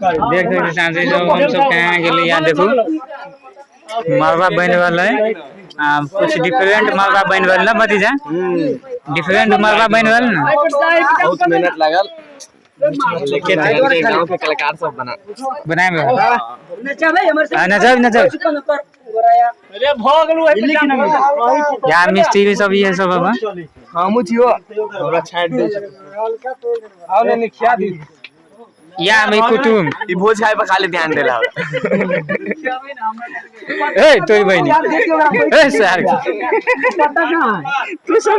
देख सकते सांसे जब हम सब कहाँ के लिए यहाँ देखो मरवा बन वाला है। कुछ डिफरेंट मरवा बन वाला ना भतीजा, डिफरेंट मरवा बन वाला ना, बहुत मेहनत लागल लेकिन गांव के कलाकार सब बनाए में नचब अरे भगलू यार मिस्त्री सब ये सब अब हमू छियो हमरा छाड़ दे आओ ने खिया दी या मैं कुटुम ई भोज खाए पर खाली ध्यान देला ए तोरी बहनी ए सर तू सब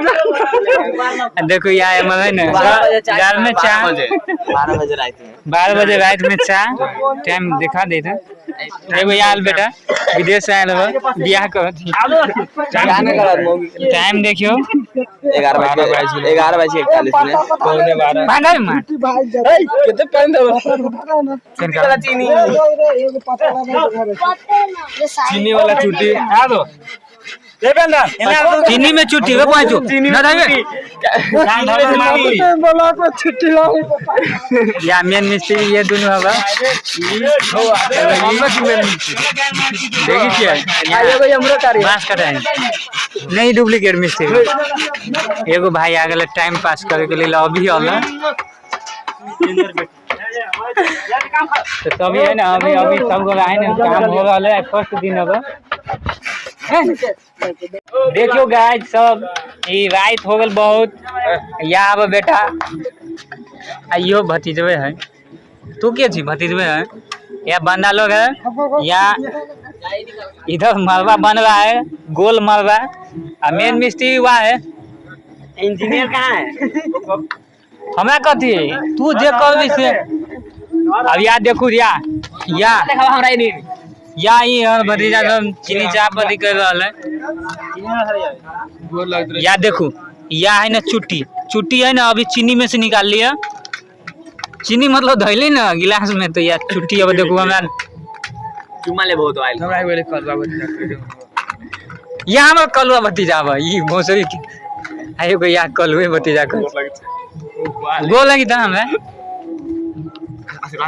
देखो यार मगर ना घर में चाय 12 बजे रात में चाय टाइम दिखा देते एगो यार बेटा विदेश से आयल हो बियाह कर टाइम देखियो 11 बजे 41 में पौने 12 भागल मार कितने पेन दो चीनी वाला छुट्टी आ दो चीनी में छुट्टी हो पाँचो ना दावे बोला को छुट्टी लो या मेन मिस्त्री ये दोनों होगा देखिए क्या बात कर रहे हैं नहीं डुप्लीकेट मिस्त्री एगो भाई आ गए टाइम पास करे के लिए लॉबी होला तो तभी है ना अभी सब लोग आए ना काम हो रहा है फर्स्ट दिन होगा देखियो गाइस सब ये रात हो गल बहुत या अब बेटा आइयो भतीजवे है तू के छी भतीजवे है या बंदा लोग है या इधर मरवा बन रहा है गोल मरवा और मेन मिस्त्री हुआ है इंजीनियर कहाँ है हमरा कथी तू जे कर से अब या देखू या हमरा नहीं या ही भतीजा सब चीनी चाय पत्ती कर रहा है या देखो या है ना चुट्टी है ना अभी चीनी में से निकाल लिया चीनी मतलब धैली ना गिलास में तो या चुट्टी अब देखो हमरा चुमा ले बहुत आइल हमरा बोले कलवा भतीजा या हमरा कलवा भतीजा बा ई भोसरी आयो को या कलवे भतीजा कर गोल लगी था हमरा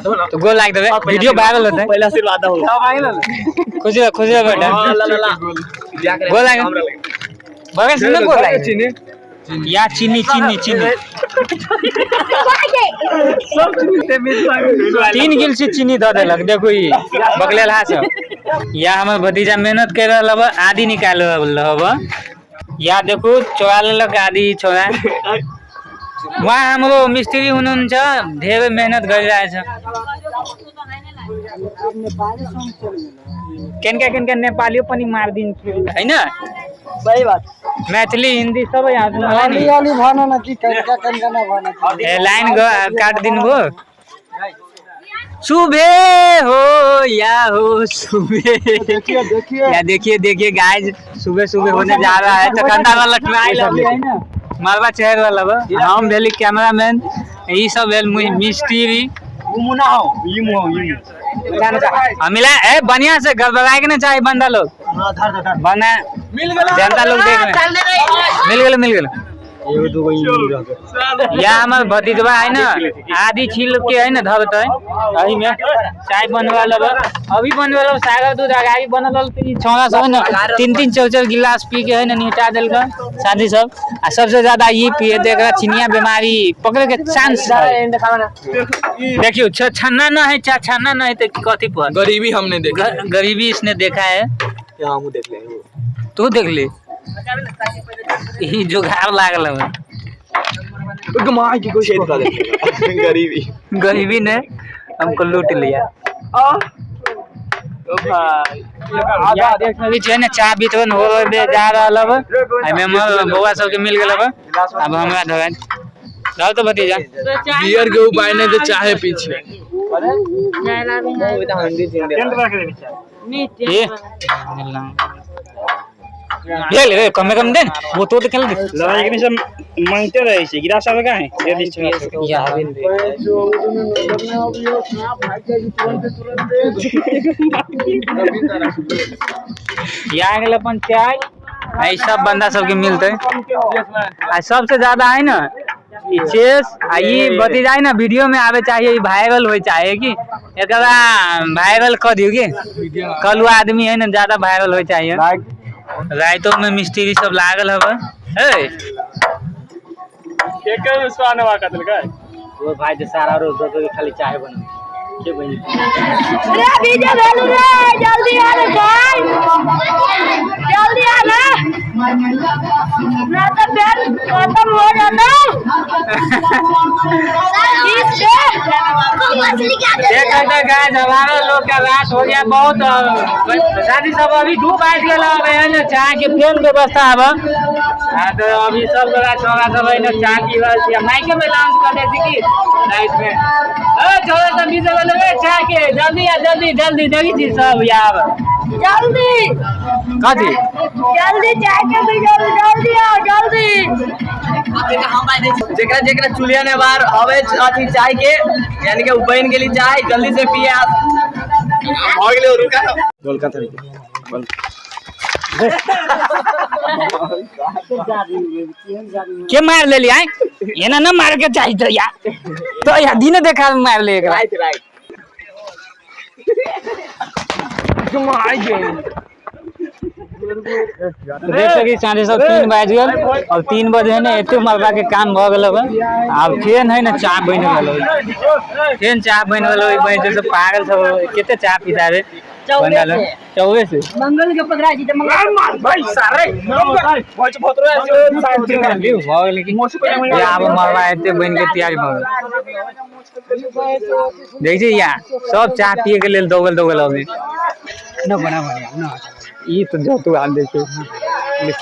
तो गोल लाग देबे वीडियो वायरल होता है पहले आशीर्वाद हो खुश बेटा गोल लाग बगल से ना गोल लाग चीनी या चीनी सब चीनी से मिल 3 गिल से चीनी द देलक देखो ई बगलेल हा सब या हमर भतीजा मेहनत कर रहल बा आधी निकाल रहल बा या देखो चोरा लेलक आधी छोरा वहाँ हमरो मिस्त्री हुनुहुन्छ ढेर मेहनत गरिरहेछ केनका नेपाली पनि मार्दिन्छु हैन सही बात मैथिली हिंदी सब यहाँ वाली भाना ना की केनका ना भाना ए लाइन काट दिनुभयो सुबह हो या हो सुबह या देखिए गाइस सुबह होने जा रहा है दुकानदार वाला ट्रायल मरवा चेहर वाला बा हम भेली कैमरामैन ई सब भेल मिस्त्री मुना हो ई मिला ए बढ़िया से गड़बड़ाए के ना चाहिए बंदा लोग धर बना मिल गेल जनता लोग देख मिल गेल एगो दूगो इंजीनियर रह या हमर भतीजवा है ना आधी छील के है ना धरते अही में चाय बनवा लेब अभी बनवा लेब सागर दूध आगे बनल छोरा सब है ना 3 4 गिलास पी के है ना निटा देल का शादी सब आ सबसे ज्यादा ये पिए देख चिनिया बीमारी पकड़े के चांस है देखियो छन्ना ना है छन्ना ना है तो कथी पर गरीबी हमने देखा गरीबी इसने देखा है हम देख ले तू देख ले ई जुगाड़ लागल है गमाई की कोशिश कर दे गरीबी ने हमको लूट लिया ओ भाई या देख भी छै ना चाय वितरण हो जा रहल अब एमे हमर बौआ सब के मिल गेल अब हमरा धरन जाओ तो भतीजा बियर के उपाय नहीं तो चाहे पीछे ले ले कम दे वो तो खेल दे लड़ाई के सब मांगते रहे छै गिरा सब का है दे दी या या गेल अपन चाय आई सब बंदा सब के मिलते आ सबसे ज्यादा है ना ई चेस आ ई बती जाए ना वीडियो में आवे चाहिए, ई वायरल होए चाहिए कि एकरा वायरल कर दियो के कल आदमी है ना ज्यादा वायरल होए चाहिए। राइतो में मिस्त्री सब लागल हवे ए केकर उसको आने वाला कतल का वो भाई जे सारा रोज दो खाली चाय बना के बनी। रे वीडियो भेलू रे, जल्दी आ रे भाई, जल्दी आ ना, ना तो फिर खत्म हो जाता। देख तो गाइस हमारा लोग का रात हो गया बहुत। शादी सब अभी 2 बज गेल है ना, चाय के फेन व्यवस्था अब हां तो अभी सब लोग छोरा सब है ना चाय की व्यवस्था माइक में लॉन्च कर दे कि राइट में ए छोरा सब भी सब लोग चाय के जल्दी आ जल्दी जल्दी देखी छी सब यार जल्दी कथी जल्दी चाय के भी जल्दी आओ जल्दी। जेकरा जेकरा चुलिया ने बार हवे अथी चाय के यानी कि बन गेली चाय जल्दी से पिए हो गेले रुका बोल का तरीके के मार लेली आय एना न मार के चाहिए तो यार तो यार दिन देखा मार ले एकरा राइट देख सकी साढ़े सब 3 बज गेल और 3 बजे है ना एते मरबा के काम भ गेल अब फेन है ना चाय बन गेल फेन चाय बन गेल बजे से पागल सब केते चाय पीता रे बनल 24 से मंगल के पकड़ा जी तो मंगल मार भाई सारे बहुत बहुत रो साइड से कर भ गेल कि या अब मरबा एते बन के तैयारी भ गेल देख छी या सब चाय पिए के लेल दौगल अभी न बना बढ़िया न ई तो जो तू आन दे के लिख